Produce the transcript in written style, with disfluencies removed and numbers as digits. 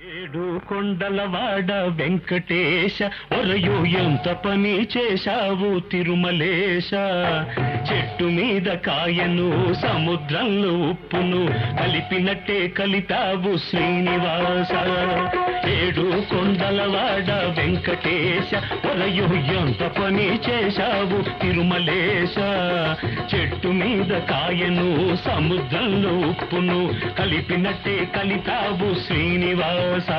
ఏడు కొండలవాడ వెంకటేశ ఒరయో ఎంత పని చేశావు తిరుమలేశ. చెట్టు మీద కాయను సముద్రంలో ఉప్పును కలిపినట్టే కలితావు శ్రీనివాస. ఏడు కొండలవాడ వెంకటేశ ఒరయో ఎంత పని చేశావు తిరుమలేశ. చెట్టు మీద కాయను సముద్రంలో ఉప్పును కలిపినట్టే కలితావు శ్రీనివాస.